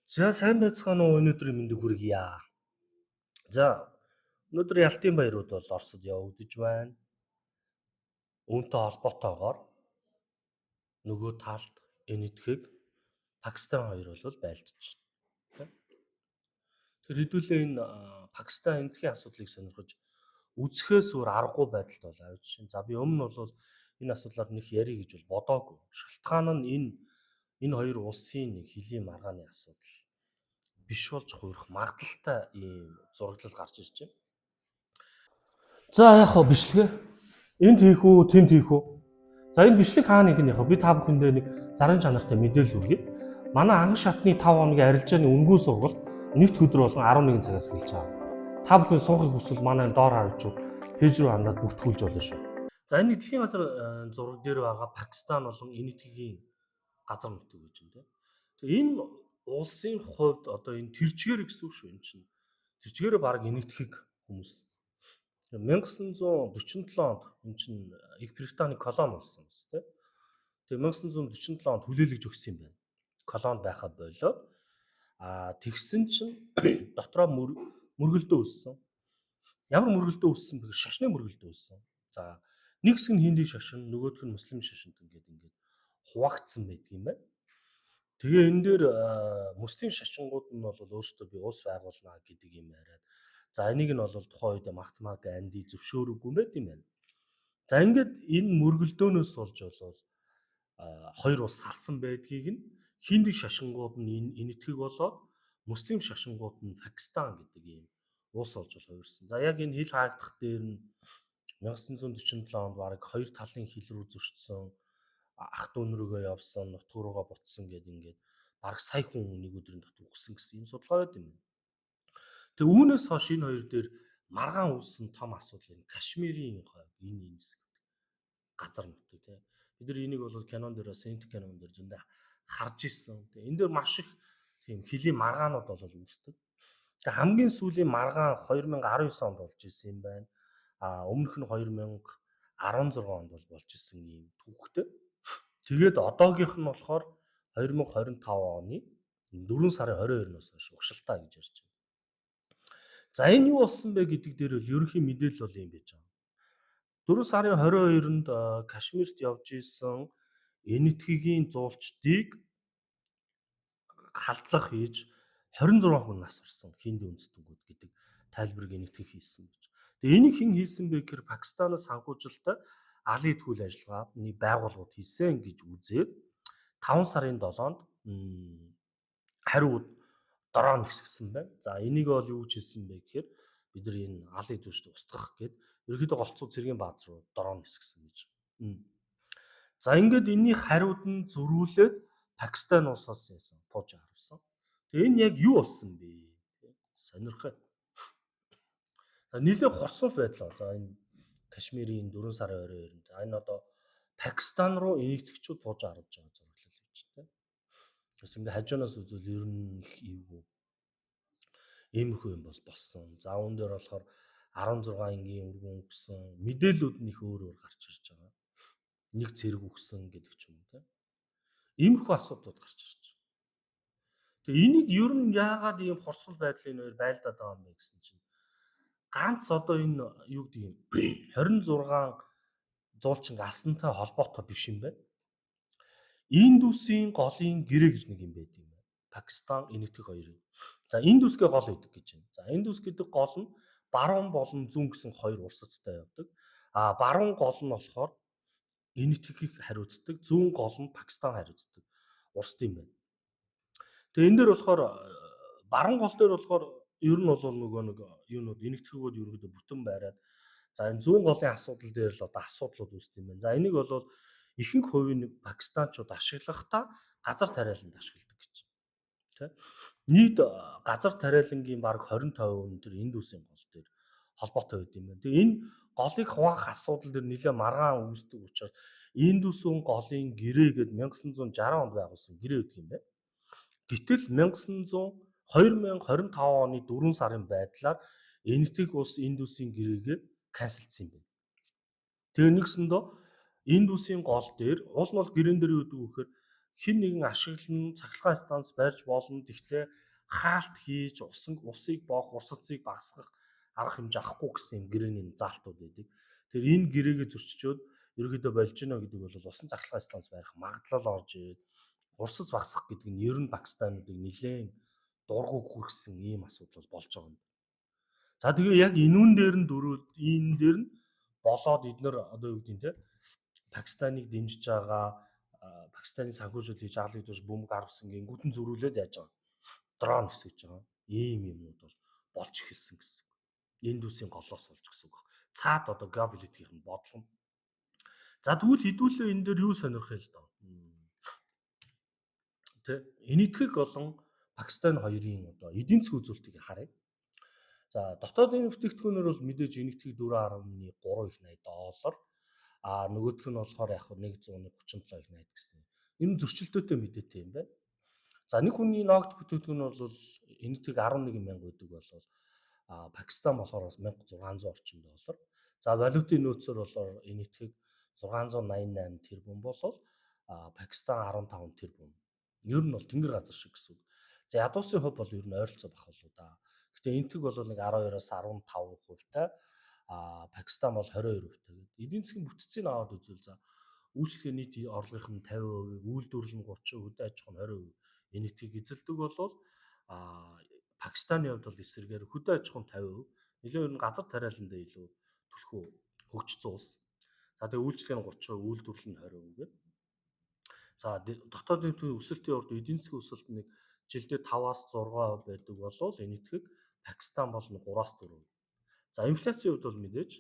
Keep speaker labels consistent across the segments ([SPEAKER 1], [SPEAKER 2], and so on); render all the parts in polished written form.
[SPEAKER 1] За сайн байцгаана уу өнөөдрийн мэндийг хүргье. За өнөөдөр Ялтын баярууд бол Оросд явагдаж байна. Үүнтэй холбоотойгоор нөгөө талд энэтхэг Пакистан хоёр бол байлдаж байна. Тэр хэдүүлээ энэ Пакистан энэтхийн асуудлыг сонирхож үзэхээс өөр аргагүй байдалд бол авч шин. За би өмнө нь бол энэ асуудлаар нэг ярих гэж бол бодоогүй. Шалтгаан нь энэ хоёр улсын нэг хөлийн маргааны асуудал биш болж хуурах магадaltaй ийм зураглал гарч ирж байна. За яг хоо бичлэгээ. Энд хийх үү, тэнд хийх үү? За энэ бичлэг хаана их нь яг би та бүхэндээ нэг зарын чанартай мэдээлэл хүргэе. Манай анхан шатны 5 хоногийн арилжааны үнгүй сургалт нэгд өдөр болгон 11 цагаас эхэлж байгаа. Та бүхэн суухыг хүсвэл манай доор харж пэйж рүү хандаад бүртгүүлж болно шүү. За энэ дэлхийн газар зураг дээр байгаа Пакистан болон энэтхэгийн газар нутаг гэж юм те. Тэгээ энэ улсын хувьд одоо энэ тэрчгээр гэсэн үг шүү энэ чинь. Тэрчгээрээ баг энэтхэг хүмүүс. 1947 онд энэ чинь Их Британий колони болсон юм тест. Тэгээ 1947 онд хүлээлгэж өгсөн юм байна. Колони байхаа болоод тэгсэн чинь дотроо мөргөлдөө өссөн. Ямар мөргөлдөө өссөн бэ? Шашны мөргөлдөө өссөн. За нэг хэсэг нь хинди шашин, нөгөөх нь муслим шашинт ингээд хуваагдсан байдаг юм байна. Тэгээ энэ дээр муслим шашингууд нь бол өөрсдөө би улс байгуулна гэдэг юм яриад. За энийг нь бол тухайн үед Махатма Ганди зөвшөөрөөгүй байт юм байна. За ингээд энэ мөргөлдөөнөөс болж болвол хоёр улс салсан байдгийг нь хинди шашингууд нь энэтхэг болоод муслим шашингууд нь Пакистан гэдэг ийм улс болж хувирсан. За яг энэ хил хаагдах дээр нь 1947 онд бараг хоёр талын хил рүү зөрчсөн, ах дүү рүүгээ явсан, нутг руугаа буцсан гэдэг ингээд бараг сая хүн нэг өдрийн дотор үхсэн гэсэн юм судалгаа байд юм. Тэгээ үүнээс хойш энэ хоёр дээр маргаан үүссэн том асуудал энэ Кашмирийн энэ хэсэг газар нутаг тий. Бид нар энийг бол кинон дээр Сент кинон дээр зөндөө харж ирсэн. Тэгээ энэ дээр маш их тийм хөлийн маргаанууд бол үүсдэг. Тэгээ хамгийн сүүлийн маргаан 2019 онд болж ирсэн юм байна. Өмнөх нь 2016 онд болж ирсэн юм түүхтэй. Тэгээд одоогийнх нь болохоор 2025 оны 4 сарын 22-ноос хойш угшилтаа гэж ярьж байна. За энэ юу болсон бэ гэдэг дээр бол ерөнхий мэдээлэл бол юм байж байгаа. 4 сарын 22-нд Кашмирт явж исэн энэтхэгийн зуулчдыг халдлага хийж 26 хүн нас барсан хинди үндэстнүүд гэдэг тайлбарыг энэтхэг хийсэн гэж. Тэгээ энийг хэн хийсэн бэ гэхээр Пакистанаас санхүүжилттай алын төл ажиллагааны байгууллагууд хийсэн гэж үзээд 5 сарын 7-нд хариу дороо нэгсгсэн байна. За энийг бол юу гэж хэлсэн бэ гэхээр бид нар энэ алын түвшд устгах гээд ерөөдөө голцоо цэргийн бааз руу дороо нэгсгсэн гэж. За ингээд энэний хариуд нь зөрүүлээд Пакистан улсаас яасан пууж харуулсан. Тэгээ энэ яг юу болсон бэ? Сонирхоо. Нилээ хорсол байдлаа. За энэ Кашмирийн 4 сарын 22-нд. За энэ одоо Пакистан руу энэтхэгчүүд пууж харуулж байгаа зураглал гэж тийм. Тэс ингээд хажуунаас үзвэл ер нь их эвгүй. Иймэрхүү юм бол болсон. За үүн дээр болохоор 16 энгийн өргөн өгсөн мэдээлүүд нь их өөр гарч ирж байгаа. Нэг цэрэг өгсөн гэдэг ч юм уу тийм. Иймэрхүү асуудлууд гарч ирж байна. Тэгээ энийг ер нь яагаад ийм хорсол байдлын нөр байлдаад байгаа юм бэ гэсэн чинь ганц одоо энэ юу гэдэг юм 26 зуулчин аснантай холбоотой биш юм байна. Индусийн голын гэрээ гэж нэг юм байд юм байна. Пакистан энэтхэг хоёрын. За Индусгээ гол өгдөг гэж байна. За Индус гэдэг гол нь баруун болон зүүн гэсэн хоёр урсацтай явдаг. Баруун гол нь болохоор энэтхэгийг хариуцдаг, зүүн гол нь Пакистан хариуцдаг урсд юм байна. Тэгээ энэ дээр болохоор баруун гол дээр болохоор ер нь бол нөгөө нэг юунууд энэтхэгүүд ерөөдөө бүтэн байраад за энэ зүүн голын асуудал дээр л одоо асуудлууд үүсдэг юм байна. За энийг бол ихэнх хувийн пакистанчууд ашиглахдаа газар тариаланд ашигладаг гэж. Тэ? Нийт газар тариалангийн бараг 20% тэр Индусийн гол дээр холбоотой байд юм байна. Тэгээ энэ голыг хуваах асуудал дээр нэлээд маргаан үүсдэг учраас Индусийн голын гэрээ гээд 1960 онд байгуулсан гэрээ гэдэг юм байна. Гэтэл 2025 оны 4 сарын байдлаар энэтхэг улс Индусийн гэрээгээ канселдсан юм байна. Тэгээ нэгсэндөө Индусийн гол дээр уул нь бол гэрээн дээр юу гэдэг вэ гэхээр хэн нэгэн ашиглан цахилгаан станц барьж болно. Гэхдээ хаалт хийж усыг боох, урсацыг багасгах арга хэмжээ авахгүй гэсэн юм гэрээний заалтууд байдаг. Тэгэхээр энэ гэрээгээ зөрчиж ерөөдөө болж гинэ гэдэг бол усан цахилгаан станц барих магадлал орж ирээд урсаж багасгах гэдэг нь ер нь Пакистануудыг нэлээд дургу хүргэсэн ийм асуудал болж байгаа юм. За тэгээ яг энүүн дээр нь энэ дээр нь болоод эднэр одоо юу гэдэг нь те Пакистаныг дэмжиж байгаа Пакистаны санхүүжилт хийж аглагдаж бөмбөг харуулсан гингүүтэн зөрүүлээд яаж байгаа. Дрон хэсгэж байгаа. Ийм юмнууд бол болж эхэлсэн гэсэн үг. Индусийн голоос болж гэсэн үг. Цаад одоо Gavlit-ийн бодлого. За тэгвэл хэдүүлээ энэ дээр юу сонирхох юм л доо. Тэ энэтхэг болон Пакистан хоёрын одоо эдийн засгийн үзүүлэлтийг харъя. За дотоодын бүтээгдэхүүнээр бол мэдээж энэтхэг 4.3 их $80. Нөгөөх нь болохоор яг 137 их 80 гэсэн. Энэ зөрчилдөөтэй мэдээтэй юм байна. За нэг хүний ногд бүтээгдэхүүн бол энэтхэг 11,000 байдаг болол Пакистан болохоор бас $1,600 орчим доллар. За валютын нөөцөөр болоор энэтхэг 688 тэрбум болол Пакистан 15 тэрбум. Ер нь бол тэнгэр газар шиг гэсэн үг. За ядуусын хувь бол ер нь ойролцоо бах болоо да. Гэтэ энэтхэг бол нэг 12-аас 15%-тай, Пакистан бол 22%-тай. Эдийн засгийн бүтцийг аваад үзвэл за үйлчлэгээ нийт орлогын нь 50%, үйлдвэрлэл нь 30%, хөдөө аж ахуй нь 20% энэтхгийг эзэлдэг болвол Пакистаны хувьд бол эсрэгээр хөдөө аж ахуй нь 50%, нэлээд ер нь газар тариаландаа илүү төлхөө хөгжсөн улс. За тэгээ үйлчлэгээ нь 30%, үйлдвэрлэл нь 20% гэдэг. За дотоодын өсөлтийн урд эдийн засгийн өсөлт нэг жилдээ 5-аас 6% байдаг болвол энэтхэг Пакистан бол 3-аас 4%. За инфляцийн хувьд бол мэдээж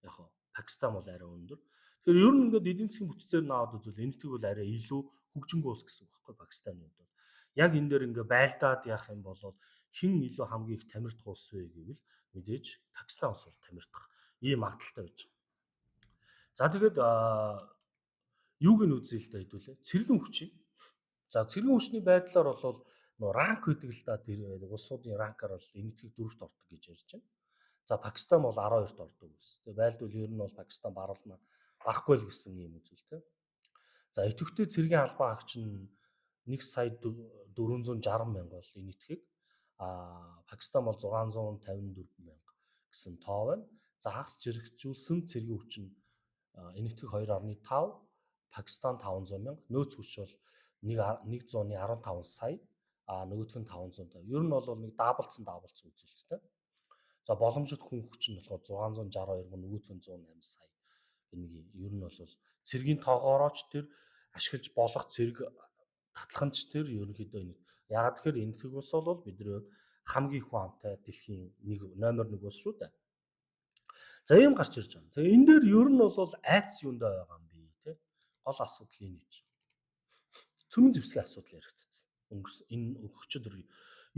[SPEAKER 1] яг Пакистан бол арай өндөр. Тэгэхээр ер нь ингээд эдийн засгийн бүтцээр наваад үзвэл энэтхэг бол арай илүү хөгжингүй улс гэсэн үг байхгүй Пакистаны хувьд бол. Яг энэ дээр ингээд байлдаад яах юм бол хэн илүү хамгийн их тамирдах улс вэ гэвэл мэдээж Пакистан улс бол тамирдах ийм магадaltaй байж байгаа. За тэгээд юуг нь үзье л да хэдүүлээ. Цэргийн хүчин. За цэргийн хүчний байдлаар бол ранк гэдэг л да тэр улсуудын ранкаар бол энэтхэг 4-т ордог гэж ярьж байна. За Пакистан бол 12-т ордог ус. Тэгээ байлдвал ер нь бол Пакистан барахгүй л гэсэн юм үзүүл тэ. За идэвхтэй цэргийн албан хаагч нь 1,460,000 бол энэтхэг. Пакистан бол 654,000 гэсэн тоо байна. За хагас жирэгжүүлсэн цэргийн хүч нь энэтхэг 2.5, Пакистан 500,000, нөөц хүч бол 115 сая, нөгөөх нь 550. Ер нь бол нэг даблцсан үзүүлэлттэй. За боломжит хүн хүч нь болохоор 662, нөгөөх нь 108 сая. Энийг ер нь бол цэргийн тоогоорооч тэр ашиглаж болох цэрэг татлагч тэр ерөнхийдөө энэ. Яагаад тэгэхээр энэтхэг улс бол бидний хамгийн их амтай дэлхийн номер 1 улс шүү дээ. За ийм гарч ирж байгаа. Тэгээ энэ дээр ер нь бол айц юундаа байгаа юм бэ те. Гол асуудал энэ гэж. Цөмийн зэвсгийн асуудал яригдчихсэн. Энэ өгчөд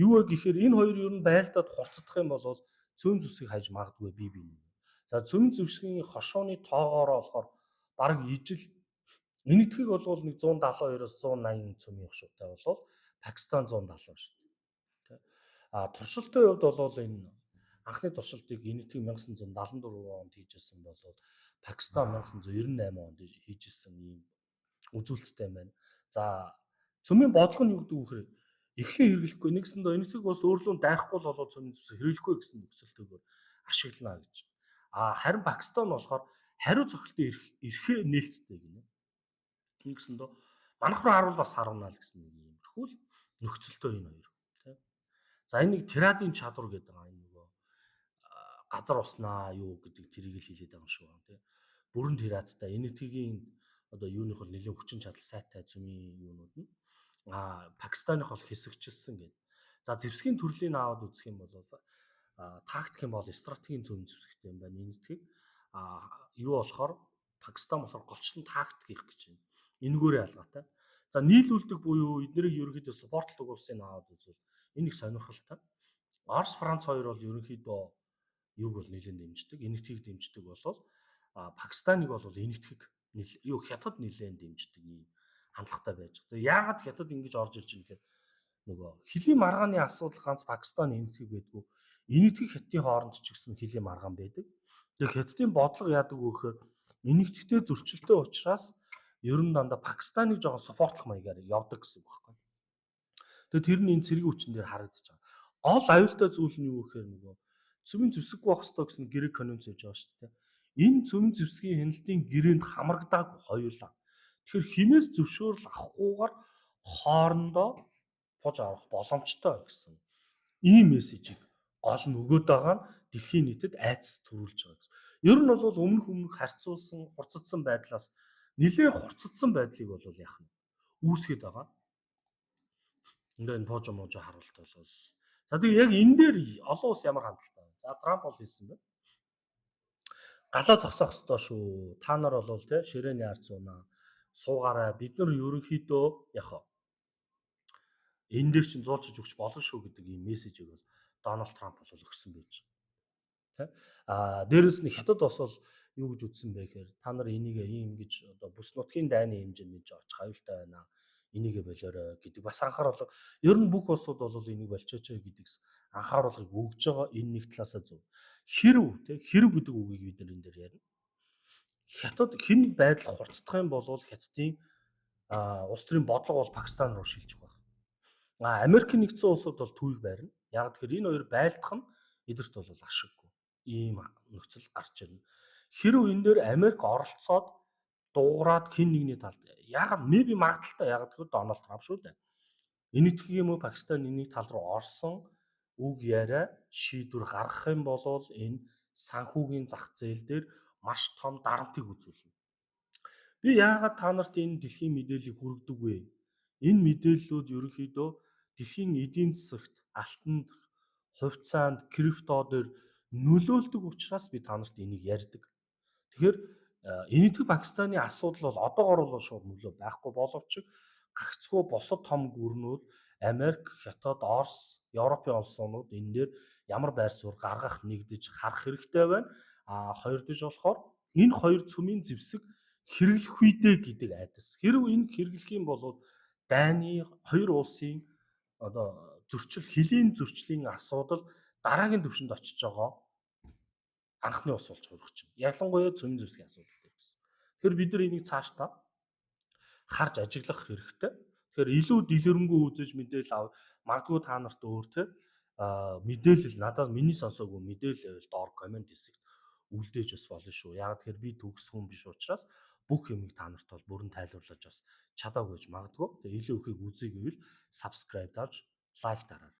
[SPEAKER 1] юу вэ гэхээр энэ хоёр ер нь байлдаад хурцдах юм бол цөмийн зэвсгийг хайж магадгүй бие. За цөмийн зэвсгийн хошууны тоогоороо болохоор бараг ижил энэтхэг бол нэг 172-оос 180 цөмийн хошуутай бол Пакистан 170 шүү дээ. Туршилтын хувьд бол энэ анхны туршилтыг энэтхэг 1974 онд хийжсэн бол Пакистан 1998 онд хийжсэн ийм үзүүлэлттэй байна. За цөмийн бодлого нь юу гэдэг вэ гэхээр эхлэн хэрэглэхгүй нэгсэндээ энэтхэг бас өөрлөө дайхгүй л болоо цөмийн зэвсэг хэрэглэхгүй гэсэн нөхцөлтэйгээр ашиглана гэж. Харин Пакистан болохоор хариу цогцолтын эрхээ нээлттэй гинэ. Нэгсэндээ манайх руу харуул бас харуунаа л гэсэн нэг иймэрхүү л нөхцөлтэй энэ хоёр. Тэ. За энэ нэг тирадын чадвар гэдэг байгаа энэ нөгөө газар уснаа юу гэдэг тэрийг л хэлээд байгаа юм шиг байна. Тэ. Бүрэн тирадтай энэтхэгийн одоо юуных бол нэлээд хүчин чадал сайтай цөмийн юунууд нь Пакистаных бол хэсэгчилсэн гэдэг. За зэвсгийн төрлийн аваад үзэх юм бол тактик юм бол стратегийн цөмийн зэвсэгтэй юм байна. Энэтхэг юу болохоор Пакистан болохоор голчтон тактик их гэж байна. Энэгээрээ ялгаатай. За нийлүүлдэг буюу эднэрийг ерөнхийдөө спортлог улсын аваад үзвэл энэ их сонирхолтой. Орос, Франц хоёр бол ерөнхийдөө юуг бол нэлээд дэмждэг, энэтхгийг дэмждэг болол Пакистаныг бол энэтхэг хятад нэлээд дэмждэг юм хандлагатай байж байгаа. Тэгээ яагаад хятад ингэж орж ирж байгаа гэхээр нөгөө хилийн маргааны асуудал ганц Пакистан энэтхэг байдгүй. Энэтхэг хятадын хооронд ч гэсэн хилийн маргаан байдаг. Тэгээ хятадын бодлого яадаг вэ гэхээр энэтхэгтэй зөрчилтэй учраас ер нь дандаа Пакистаныг жоохон суппортлох маягаар явдаг гэсэн үг байхгүй. Тэгээ тэр нь энэ цэргийн хүчин дээр харагдаж байгаа. Гол аюултай зүйл нь юу гэхээр нөгөө цөмийн зэвсэггүй байх ёстой гэсэн гэрээ конвенц явж байгаа шүү дээ. Энэ цөмийн зэвсгийн хяналтын гэрээнд хамрагдаагүй хоёулаа. Тэгэхээр хинээс зөвшөөрөл авахгүйгээр хоорондоо бож авах боломжтой гэсэн ийм мессежийг гол нь өгöd байгаа нь дэлхийн нийтэд айцс төрүүлж байгаа гэсэн. Ер нь бол өмнөх харьцуулсан хурцдсан байдлаас нэлээд хурцдсан байдлыг бол яах нь үүсгэж байгаа. Ингээ энэ пожо можо харуулт бол. За тэгээ яг энэ дээр олон улс ямар хандлагатай байна? За Трамп бол хэлсэн байна. Галаа зогсоох ёстой шүү. Та нар бол тий ширээний ард зуунаа суугаарай. Бид нар ерөнхийдөө яг энэ дээр чинь зуулчиж өгч болно шүү гэдэг ийм мессежийг бол Дональд Трамп бол өгсөн байж байна. Тэ? Дээрэс нь хятад бас бол юу гэж үздсэн бэ гэхээр та нар энийг ийм гэж одоо бүс нутгийн дайны хэмжээнд очих аюултай байна. Энийгээ болоорой гэдэг бас анхааруулга. Ер нь бүх улсууд бол энийг болчихооч гэдэгс анхааруулгыг өгж байгаа. Энэ нэг талаасаа зөв. Хэрв гэдэг үгийг бид нар энэ дээр ярина. Хятад хэн байдал хурцдах юм бол хятадын улс төрийн бодлого бол Пакистан руу шилжих байх. Америкийн нэгдсэн улсууд бол түүийг байрна. Яг тэгэхээр энэ хоёр байлдах нь эдэрт бол ашиггүй. Ийм нөхцөл гарч ирнэ. Хэрв энэ дээр Америк оролцоод дуурайд хэн нэгний талд яг maybe магадaltaй яг тэгэхээр Дональд Трамп шүү дээ. Энэтхэг юм уу Пакистан энийг тал руу орсон үг яриа шийдвэр гаргах юм бол энэ санхүүгийн зах зээл дээр маш том дарамтыг үзүүлнэ. Би яагаад та нарт энэ дэлхийн мэдээллийг хүргэдэг вэ? Энэ мэдээллүүд ерөнхийдөө дэлхийн эдийн засагт, алтанд, хувьцаанд, крипто дээр нөлөөлдөг учраас би та нарт энийг ярьдаг. Тэгэхээр энэтхэг Пакистаны асуудал бол одоогоор бол шууд нөлөө байхгүй боловч гагцхүү бусад том гүрнүүд Америк, Хятад, Орос, Европын улсууд энэ дээр ямар байр суурь гаргах нэгдэж харах хэрэгтэй байна. Хоёрдож болохоор энэ хоёр цөмийн зэвсэг хэрэглэх үедээ гэдэг айдас. Хэрв энэ хэрэглэх юм бол дайны хоёр улсын одоо хөлийн зөрчлийн асуудал дараагийн түвшинд очиж байгаа анхны ус болж хөрөх чинь. Ялангуяа цөмийн зэвсгийн асуудал дээр гэсэн. Тэгэхээр бид нар энийг цаашдаа харж ажиглах хэрэгтэй. Тэгэхээр илүү дэлгэрэнгүй үзэж мэдээлэл ав. Магадгүй та нарт өөр те мэдээлэл надад миний сонсоогүй мэдээлэл байвал доор комент хэсэгт үлдээж бас болно шүү. Яг тэгэхээр би төгс хүн биш учраас бүх юмыг та нарт бол бүрэн тайлбарлаж бас чадаагүй гэж магадгүй. Тэгээ илүү ихийг үзье гэвэл subscribe дарж лайк дараарай.